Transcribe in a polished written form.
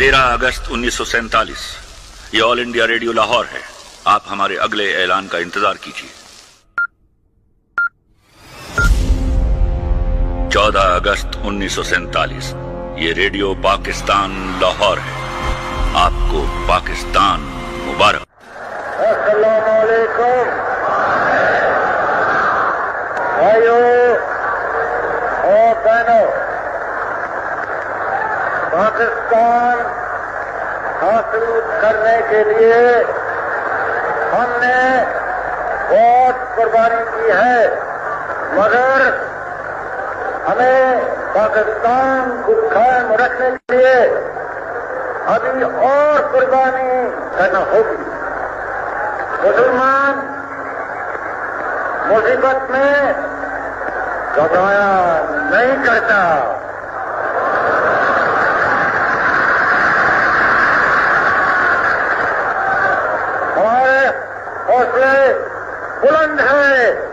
13 اگست 1947 یہ آل India radio Lahore ہے. آپ ہمارے اگلے اعلان کا انتظار کیجیے. 14 اگست 1947 یہ ریڈیو پاکستان لاہور ہے. آپ کو پاکستان مبارک. السلام علیکم بھائیو اور بہنوں. پاکستان حاصل کرنے کے لیے ہم نے بہت قربانی کی ہے، مگر ہمیں پاکستان کو قائم رکھنے کے لیے ابھی اور قربانی کرنا ہوگی. مسلمان مصیبت میں گھبرایا نہیں کرتا. ہمارے حوصلے بلند ہیں.